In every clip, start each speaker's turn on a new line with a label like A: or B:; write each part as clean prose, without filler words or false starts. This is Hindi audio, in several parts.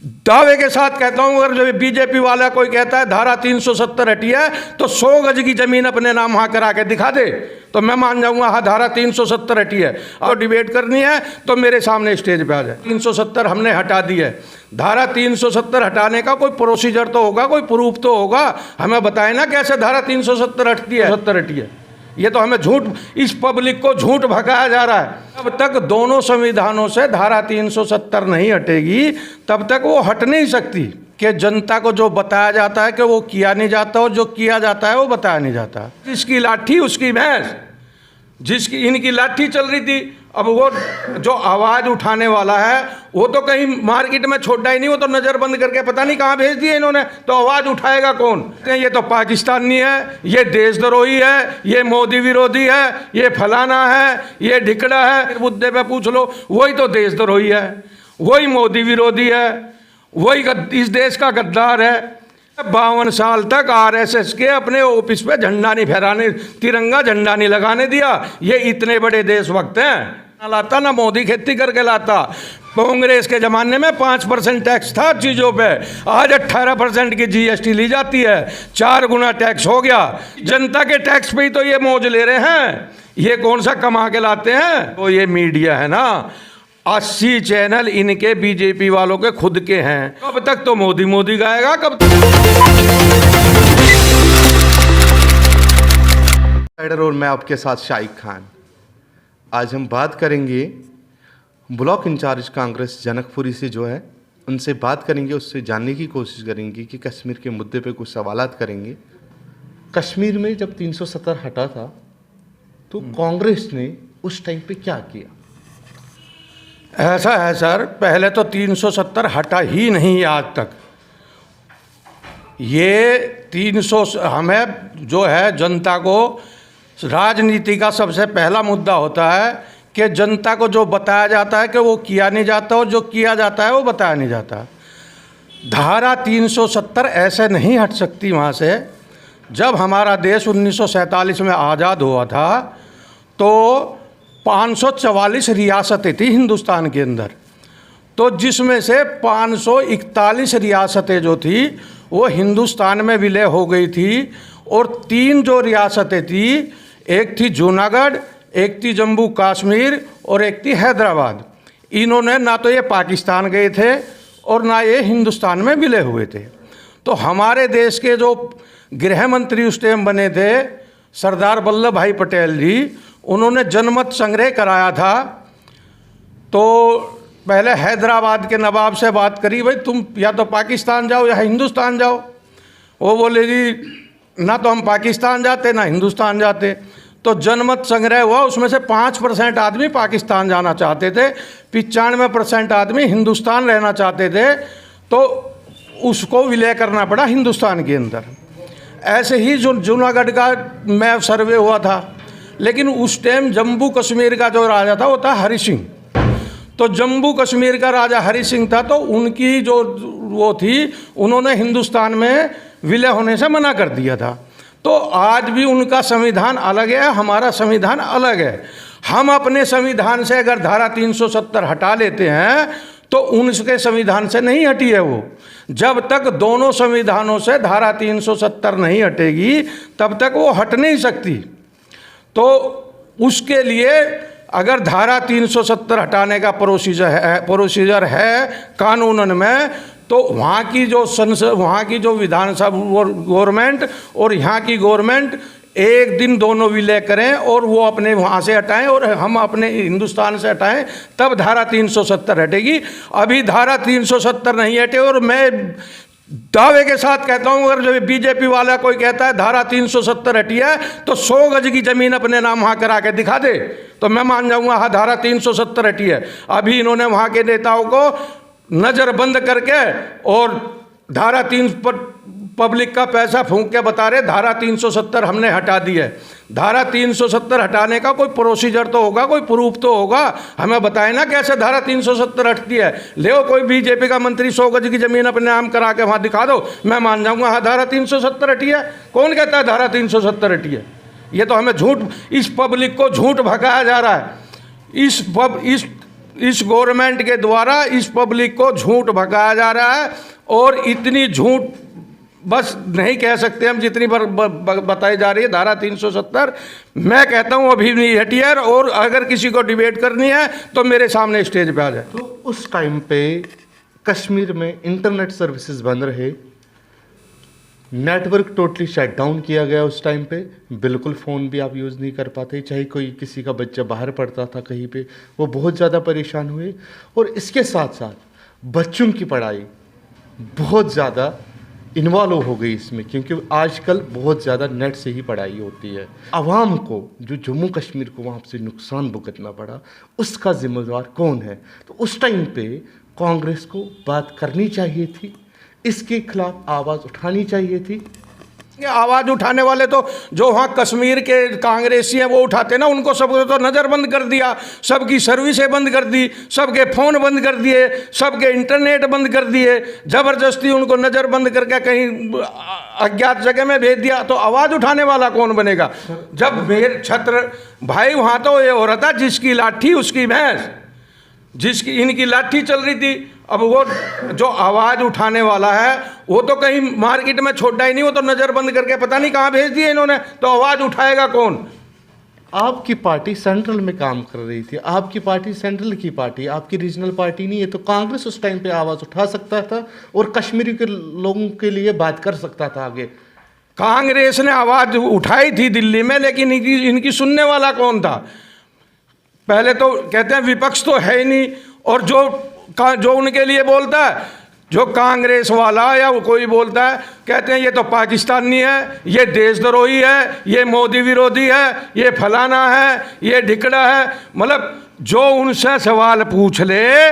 A: दावे के साथ कहता हूं, अगर जो बीजेपी वाला कोई कहता है धारा 370 हटी है तो 100 गज की जमीन अपने नाम वहां करा के दिखा दे तो मैं मान जाऊंगा हाँ धारा 370 हटी है। और डिबेट करनी है तो मेरे सामने स्टेज पे आ जाए। 370 हमने हटा दी है। धारा 370 हटाने का कोई प्रोसीजर तो होगा, कोई प्रूफ तो होगा, हमें बताए ना कैसे धारा 370 हटती है, 70 हटी है। ये तो हमें झूठ, इस पब्लिक को झूठ भगाया जा रहा है। जब तक दोनों संविधानों से धारा 370 नहीं हटेगी तब तक वो हट नहीं सकती। कि जनता को जो बताया जाता है कि वो किया नहीं जाता और जो किया जाता है वो बताया नहीं जाता। जिसकी लाठी उसकी भैंस, जिसकी इनकी लाठी चल रही थी, अब वो जो आवाज़ उठाने वाला है वो तो कहीं मार्केट में छोड़ा ही नहीं, वो तो नज़र बंद करके पता नहीं कहाँ भेज दिए इन्होंने। तो आवाज़ उठाएगा कौन? ये तो पाकिस्तानी है, ये देशद्रोही है, ये मोदी विरोधी है, ये फलाना है, ये ढिकड़ा है। मुद्दे पे पूछ लो, वही तो देशद्रोही है, वही मोदी विरोधी है, वही इस देश का गद्दार है। 52 साल तक आरएसएस के अपने ऑफिस पे झंडा नहीं फहराने, तिरंगा झंडा नहीं लगाने दिया। ये इतने बड़े देशभक्त हैं। ना लाता ना मोदी खेती करके लाता। कांग्रेस के ज़माने में 5% टैक्स था चीज़ों पे, आज 18% की जीएसटी ली जाती है, 4 गुना टैक्स हो गया। जनता के टैक्स पे ही तो ये मौज ले रहे हैं। ये कौन सा कमा के लाते हैं? तो ये मीडिया है ना, 80 चैनल इनके बीजेपी वालों के खुद के हैं। कब तक तो मोदी मोदी गाएगा, कब तक?
B: और मैं आपके साथ शाहिद खान। आज हम बात करेंगे ब्लॉक इंचार्ज कांग्रेस जनकपुरी से जो है उनसे बात करेंगे, उससे जानने की कोशिश करेंगे कि कश्मीर के मुद्दे पे कुछ सवालात करेंगे। कश्मीर में जब 370 हटा था तो कांग्रेस ने उस टाइम पे क्या किया?
A: ऐसा है सर, पहले तो 370 हटा ही नहीं आज तक। ये 300 हमें जो है जनता को, राजनीति का सबसे पहला मुद्दा होता है कि जनता को जो बताया जाता है कि वो किया नहीं जाता और जो किया जाता है वो बताया नहीं जाता। धारा 370 ऐसे नहीं हट सकती वहाँ से। जब हमारा देश 1947 में आज़ाद हुआ था तो 544 रियासतें थी हिंदुस्तान के अंदर, तो जिसमें से 541 रियासतें जो थी वो हिंदुस्तान में विलय हो गई थी। और 3 जो रियासतें थी, एक थी जूनागढ़, एक थी जम्मू कश्मीर और एक थी हैदराबाद। इन्होंने ना तो ये पाकिस्तान गए थे और ना ये हिंदुस्तान में विलय हुए थे। तो हमारे देश के जो गृह मंत्री उस टाइम बने थे सरदार वल्लभ भाई पटेल जी, उन्होंने जनमत संग्रह कराया था। तो पहले हैदराबाद के नवाब से बात करी, भाई तुम या तो पाकिस्तान जाओ या हिंदुस्तान जाओ। वो बोले जी ना तो हम पाकिस्तान जाते ना हिंदुस्तान जाते। तो जनमत संग्रह हुआ, उसमें से 5% आदमी पाकिस्तान जाना चाहते थे, 95% आदमी हिंदुस्तान रहना चाहते थे। तो उसको विलय करना पड़ा हिंदुस्तान के अंदर। ऐसे ही जो जूनागढ़ का मैप सर्वे हुआ था, लेकिन उस टाइम जम्मू कश्मीर का जो राजा था वो था हरि सिंह। तो जम्मू कश्मीर का राजा हरि सिंह था, तो उनकी जो वो थी, उन्होंने हिंदुस्तान में विलय होने से मना कर दिया था। तो आज भी उनका संविधान अलग है, हमारा संविधान अलग है। हम अपने संविधान से अगर धारा 370 हटा लेते हैं तो उनके संविधान से नहीं हटी है वो। जब तक दोनों संविधानों से धारा 370 नहीं हटेगी तब तक वो हट नहीं सकती। तो उसके लिए अगर धारा 370 हटाने का प्रोसीजर है कानूनन में, तो वहाँ की जो संसद, वहाँ की जो विधानसभा गवर्नमेंट और यहाँ की गवर्नमेंट एक दिन दोनों विलय करें और वो अपने वहाँ से हटाएं और हम अपने हिंदुस्तान से हटाएं, तब धारा 370 हटेगी। अभी धारा 370 नहीं हटे। और मैं दावे के साथ कहता हूं, अगर जो बीजेपी वाला कोई कहता है धारा 370 हटी है तो 100 गज की जमीन अपने नाम वहां करा के दिखा दे तो मैं मान जाऊंगा हाँ धारा 370 हटी है। अभी इन्होंने वहां के नेताओं को नजर बंद करके और धारा 3 पर पब्लिक का पैसा फूंक के बता रहे धारा 370 हमने हटा दी है। धारा 370 हटाने का कोई प्रोसीजर तो होगा, कोई प्रूफ तो होगा, हमें बताए ना कैसे धारा 370 हटती है। ले कोई बीजेपी का मंत्री 100 गज की जमीन अपने नाम करा के वहाँ दिखा दो, मैं मान जाऊंगा हाँ धारा 370 हटी है। कौन कहता है धारा 370 हटी है? ये तो हमें झूठ, इस पब्लिक को झूठ भगाया जा रहा है। इस इस गवर्नमेंट के द्वारा इस पब्लिक को झूठ भगाया जा रहा है, और इतनी झूठ बस नहीं कह सकते हम जितनी बताई जा रही है। धारा 370 मैं कहता हूँ अभी नहीं हटी है, और अगर किसी को डिबेट करनी है तो मेरे सामने स्टेज पे आ जाए।
B: तो उस टाइम पे कश्मीर में इंटरनेट सर्विसेज बंद रहे, नेटवर्क टोटली शट डाउन किया गया। उस टाइम पे बिल्कुल फ़ोन भी आप यूज़ नहीं कर पाते, चाहे कोई किसी का बच्चा बाहर पढ़ता था कहीं पे, वो बहुत ज़्यादा परेशान हुए। और इसके साथ साथ बच्चों की पढ़ाई बहुत ज़्यादा इन्वॉल्व हो गई इसमें, क्योंकि आजकल बहुत ज़्यादा नेट से ही पढ़ाई होती है। आवाम को जो जम्मू कश्मीर को वहाँ से नुकसान भुगतना पड़ा, उसका जिम्मेदार कौन है? तो उस टाइम पे कांग्रेस को बात करनी चाहिए थी, इसके खिलाफ आवाज़ उठानी चाहिए थी।
A: ये आवाज़ उठाने वाले तो जो वहाँ कश्मीर के कांग्रेसी हैं वो उठाते ना, उनको सबको तो नज़र बंद कर दिया, सबकी सर्विसें बंद कर दी, सबके फ़ोन बंद कर दिए, सबके इंटरनेट बंद कर दिए, ज़बरदस्ती उनको नज़र बंद करके कहीं अज्ञात जगह में भेज दिया। तो आवाज़ उठाने वाला कौन बनेगा? जब मेरे छत्र भाई वहाँ तो ये हो रहा था जिसकी लाठी उसकी भैंस, जिसकी इनकी लाठी चल रही थी। अब वो जो आवाज़ उठाने वाला है वो तो कहीं मार्केट में छोड़ा ही नहीं, वो तो नज़र बंद करके पता नहीं कहाँ भेज दिए इन्होंने। तो आवाज़ उठाएगा कौन?
B: आपकी पार्टी सेंट्रल में काम कर रही थी, आपकी पार्टी सेंट्रल की पार्टी, आपकी रीजनल पार्टी नहीं है, तो कांग्रेस उस टाइम पे आवाज़ उठा सकता था और कश्मीरी के लोगों के लिए बात कर सकता था आगे।
A: कांग्रेस ने आवाज़ उठाई थी दिल्ली में, लेकिन इनकी सुनने वाला कौन था? पहले तो कहते हैं विपक्ष तो है ही नहीं, और जो उनके लिए बोलता है, जो कांग्रेस वाला या कोई बोलता है, कहते हैं ये तो पाकिस्तानी है, ये देशद्रोही है, ये मोदी विरोधी है, ये फलाना है, ये ढिकड़ा है। मतलब जो उनसे सवाल पूछ ले,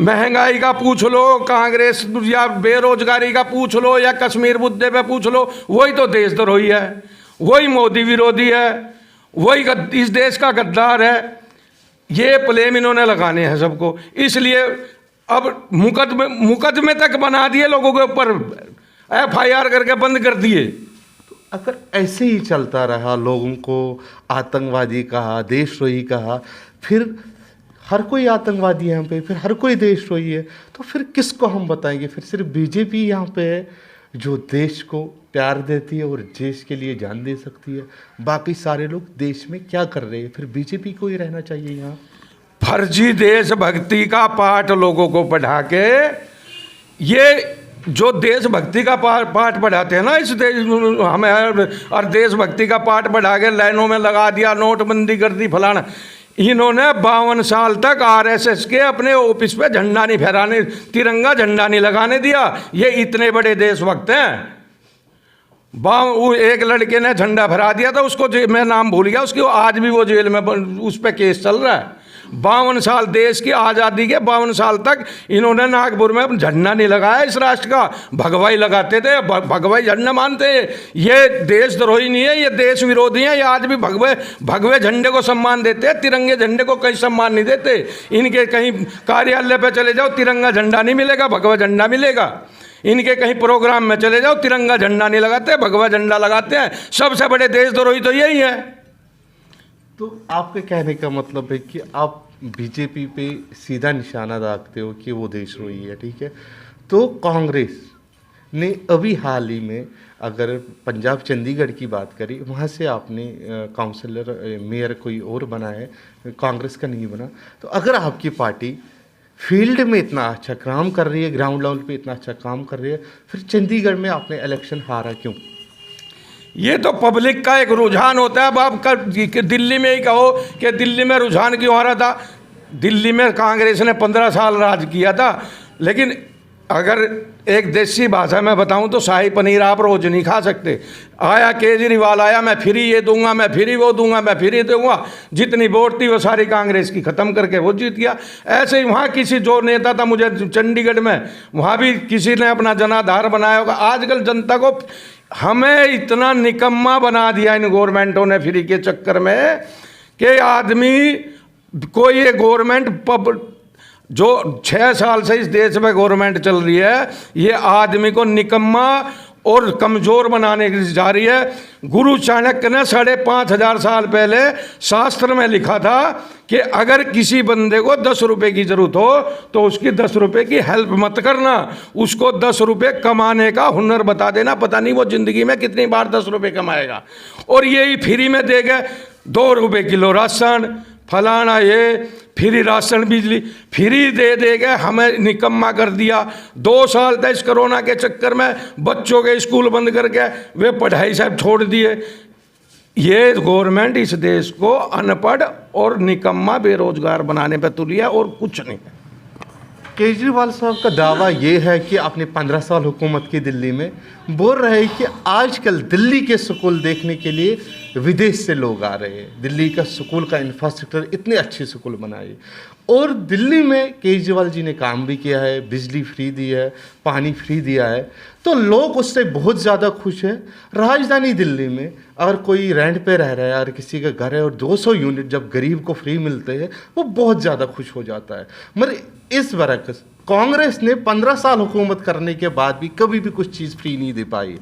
A: महंगाई का पूछ लो, कांग्रेस या बेरोजगारी का पूछ लो, या कश्मीर मुद्दे पे पूछ लो, वही तो देशद्रोही है, वही मोदी विरोधी है, वही इस देश का गद्दार है। ये प्लेम इन्होंने लगाने हैं सबको, इसलिए अब मुकदमे तक बना दिए, लोगों के ऊपर FIR करके बंद कर दिए।
B: तो अगर ऐसे ही चलता रहा, लोगों को आतंकवादी कहा, देशद्रोही कहा, फिर हर कोई आतंकवादी है यहाँ पे, फिर हर कोई देशद्रोही है, तो फिर किसको हम बताएंगे? फिर सिर्फ बीजेपी यहाँ पे है जो देश को प्यार देती है और देश के लिए जान दे सकती है। बाकी सारे लोग देश में क्या कर रहे हैं? फिर बीजेपी को ही रहना चाहिए यहाँ।
A: फर्जी देशभक्ति का पाठ लोगों को पढ़ा के, ये जो देशभक्ति का पाठ पढ़ाते हैं ना इस देश हमें, और देशभक्ति का पाठ पढ़ा के लाइनों में लगा दिया, नोटबंदी कर दी, फलाना। इन्होंने 52 साल तक RSS के अपने ऑफिस पे झंडा नहीं फहराने, तिरंगा झंडा नहीं लगाने दिया। ये इतने बड़े देशभक्त हैं। एक लड़के ने झंडा फहरा दिया था, उसको मैं नाम भूल गया, उसकी आज भी वो जेल में उस पर केस चल रहा है। 52 साल देश की आज़ादी के 52 साल तक इन्होंने नागपुर में झंडा नहीं लगाया इस राष्ट्र का। भगवाई लगाते थे, भगवाई झंडा मानते हैं। ये देशद्रोही नहीं है, ये देश विरोधी है। ये आज भी भगवे झंडे को सम्मान देते हैं, तिरंगे झंडे को कहीं सम्मान नहीं देते। इनके कहीं कार्यालय पे चले जाओ, तिरंगा झंडा नहीं मिलेगा, भगवा झंडा मिलेगा। इनके कहीं प्रोग्राम में चले जाओ, तिरंगा झंडा नहीं लगाते, भगवा झंडा लगाते हैं। सबसे बड़े देशद्रोही तो यही है।
B: तो आपके कहने का मतलब है कि आप बीजेपी पे सीधा निशाना दागते हो कि वो देशद्रोही है, ठीक है। तो कांग्रेस ने अभी हाल ही में अगर पंजाब चंडीगढ़ की बात करी, वहाँ से आपने काउंसलर मेयर कोई और बना है, कांग्रेस का नहीं बना। तो अगर आपकी पार्टी फील्ड में इतना अच्छा काम कर रही है, ग्राउंड लेवल पे इतना अच्छा काम कर रही है, फिर चंडीगढ़ में आपने इलेक्शन हारा क्यों?
A: ये तो पब्लिक का एक रुझान होता है। अब आप दिल्ली में ही कहो कि दिल्ली में रुझान क्यों आ रहा था? दिल्ली में कांग्रेस ने 15 साल राज किया था, लेकिन अगर एक देसी भाषा में बताऊं तो शाही पनीर आप रोज नहीं खा सकते। आया केजरीवाल आया, मैं फ्री ये दूंगा, मैं फ्री वो दूंगा, मैं फ्री दूंगा, जितनी वोट थी वो सारी कांग्रेस की ख़त्म करके वो जीत गया। ऐसे ही वहाँ किसी जो नेता था, मुझे चंडीगढ़ में वहाँ भी किसी ने अपना जनाधार बनाया होगा। आजकल जनता को हमें इतना निकम्मा बना दिया इन गवर्नमेंटों ने फ्री के चक्कर में कि आदमी को ये गवर्नमेंट जो 6 साल से इस देश में गवर्नमेंट चल रही है, ये आदमी को निकम्मा और कमज़ोर बनाने की जा रही है। गुरु चाणक्य ने 5,500 साल पहले शास्त्र में लिखा था कि अगर किसी बंदे को 10 रुपये की ज़रूरत हो तो उसकी 10 रुपये की हेल्प मत करना, उसको 10 रुपये कमाने का हुनर बता देना, पता नहीं वो ज़िंदगी में कितनी बार 10 रुपये कमाएगा। और यही फ्री में दे गए 2 रुपये किलो राशन, फलाना ये फ्री राशन, बिजली फ्री दे गए, हमें निकम्मा कर दिया। 2 साल तक इस कोरोना के चक्कर में बच्चों के स्कूल बंद करके वे पढ़ाई सब छोड़ दिए। ये गवर्नमेंट इस देश को अनपढ़ और निकम्मा बेरोजगार बनाने पर तुली है और कुछ नहीं।
B: केजरीवाल साहब का दावा ये है कि अपने 15 साल हुकूमत की दिल्ली में बोल रहे हैं कि आजकल दिल्ली के स्कूल देखने के लिए विदेश से लोग आ रहे हैं। दिल्ली का स्कूल का इंफ्रास्ट्रक्चर इतने अच्छे स्कूल बनाए और दिल्ली में केजरीवाल जी ने काम भी किया है, बिजली फ्री दी है, पानी फ्री दिया है, तो लोग उससे बहुत ज़्यादा खुश हैं। राजधानी दिल्ली में अगर कोई रेंट पे रह रहा है और किसी का घर है और 200 यूनिट जब गरीब को फ्री मिलते हैं वो बहुत ज़्यादा खुश हो जाता है। मगर इस बरक्स कांग्रेस ने 15 साल हुकूमत करने के बाद भी कभी भी कुछ चीज़ फ्री नहीं दे पाई।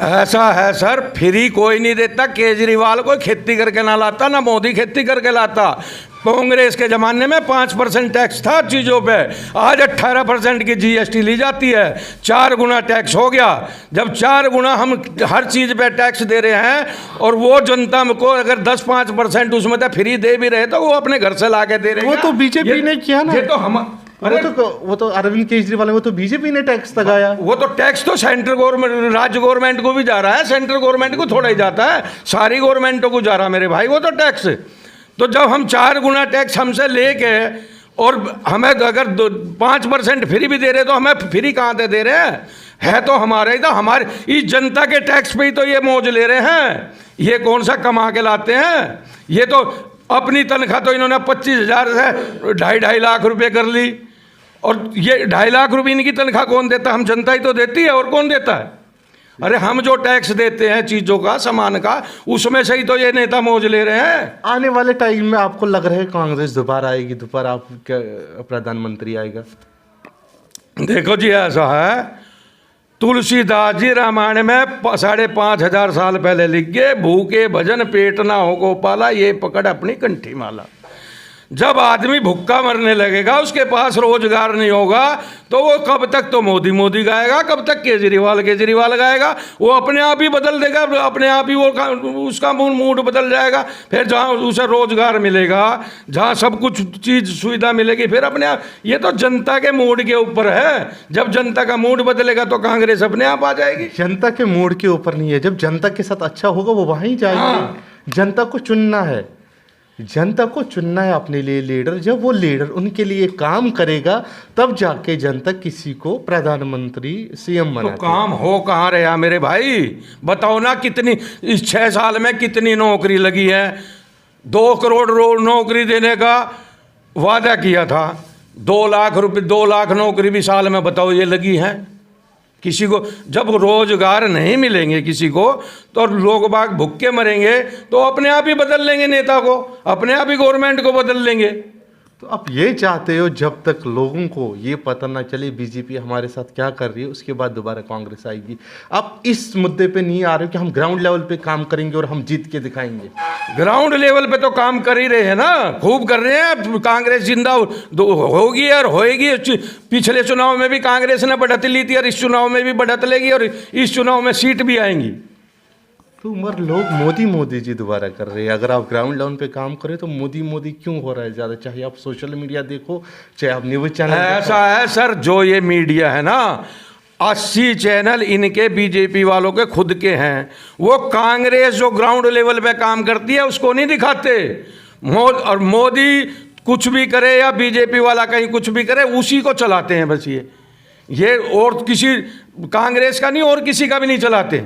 A: ऐसा है सर, फ्री कोई नहीं देता। केजरीवाल कोई खेती करके ना लाता, ना मोदी खेती करके लाता। कांग्रेस के ज़माने में 5% टैक्स था चीज़ों पे, आज 18% की जीएसटी ली जाती है। 4 गुना टैक्स हो गया। जब 4 गुना हम हर चीज़ पे टैक्स दे रहे हैं और वो जनता को अगर 10-5% उसमें तो फ्री दे भी रहे तो वो अपने घर से ला के दे रहे हैं।
B: वो तो बीजेपी ने किया ना।
A: ये तो हम
B: वो तो अरविंद केजरीवाल है, वो तो बीजेपी ने टैक्स लगाया।
A: वो तो टैक्स तो सेंट्रल गवर्नमेंट, राज्य गवर्नमेंट को भी जा रहा है, सेंट्रल गवर्नमेंट को थोड़ा ही जाता है, सारी गवर्नमेंटों को जा रहा है मेरे भाई वो तो टैक्स। तो जब हम 4 गुना टैक्स हमसे लेके और हमें अगर 5% फ्री भी दे रहे तो हमें फ्री कहाँ से दे रहे हैं? है तो हमारे ही, तो हमारे इस जनता के टैक्स पे ही तो ये मौज ले रहे हैं। ये कौन सा कमा के लाते हैं? ये तो अपनी तनख्वाह तो इन्होंने 25,000 से 2.5 लाख रुपए कर ली। और ये 2.5 लाख रुपए इनकी तनख्वाह कौन देता है? हम जनता ही तो देती है, और कौन देता है? अरे हम जो टैक्स देते हैं चीज़ों का, सामान का, उसमें से ही तो ये नेता मौज ले रहे हैं।
B: आने वाले टाइम में आपको लग रहा है कांग्रेस दोबारा आएगी, दोबारा आप क्या प्रधानमंत्री आएगा?
A: देखो जी, ऐसा है, तुलसीदास जी रामायण में 5,500 साल पहले लिख गए, भूखे भजन पेट ना हो गोपाला, ये पकड़ अपनी कंठी माला। जब आदमी भूखा मरने लगेगा, उसके पास रोजगार नहीं होगा, तो वो कब तक तो मोदी मोदी गाएगा, कब तक केजरीवाल केजरीवाल गाएगा। वो अपने आप ही बदल देगा, अपने आप ही वो उसका मूड बदल जाएगा। फिर जहाँ उसे रोजगार मिलेगा, जहाँ सब कुछ चीज़ सुविधा मिलेगी, फिर अपने आप। ये तो जनता के मूड के ऊपर है। जब जनता का मूड बदलेगा तो कांग्रेस अपने आप आ जाएगी।
B: जनता के मूड के ऊपर नहीं है, जब जनता के साथ अच्छा होगा वो वहीं जाएगी।
A: हाँ।
B: जनता को चुनना है, जनता को चुनना है अपने लिए लीडर। जब वो लीडर उनके लिए काम करेगा तब जाके जनता किसी को प्रधानमंत्री सीएम बनाती है।
A: तो काम हो कहाँ रहा मेरे भाई? बताओ ना, कितनी इस 6 साल में कितनी नौकरी लगी है? 2 करोड़ नौकरी देने का वादा किया था। 2 लाख रुपए, 2 लाख नौकरी भी साल में बताओ ये लगी है किसी को? जब रोजगार नहीं मिलेंगे किसी को तो लोग बाग भूखे मरेंगे, तो अपने आप ही बदल लेंगे नेता को, अपने आप ही गवर्नमेंट को बदल लेंगे।
B: तो आप ये चाहते हो जब तक लोगों को ये पता ना चले बीजेपी हमारे साथ क्या कर रही है, उसके बाद दोबारा कांग्रेस आएगी। आप इस मुद्दे पे नहीं आ रहे हो कि हम ग्राउंड लेवल पे काम करेंगे और हम जीत के दिखाएंगे?
A: ग्राउंड लेवल पे तो काम कर ही रहे हैं ना, खूब कर रहे हैं। कांग्रेस जिंदा होगी और होएगी। पिछले चुनाव में भी कांग्रेस ने बढ़त ली थी और इस चुनाव में भी बढ़त लेगी और इस चुनाव में सीट भी आएंगी।
B: तो मगर लोग मोदी जी दोबारा कर रहे हैं। अगर आप ग्राउंड लेवल पे काम करें तो मोदी क्यों हो रहा है ज़्यादा? चाहे आप सोशल मीडिया देखो, चाहे आप न्यूज़ चैनल।
A: ऐसा है सर, जो ये मीडिया है ना, 80 चैनल इनके बीजेपी वालों के खुद के हैं। वो कांग्रेस जो ग्राउंड लेवल पे काम करती है उसको नहीं दिखाते। और मोदी कुछ भी करे या बीजेपी वाला कहीं कुछ भी करे, उसी को चलाते हैं बस। ये और किसी कांग्रेस का नहीं और किसी का भी नहीं चलाते।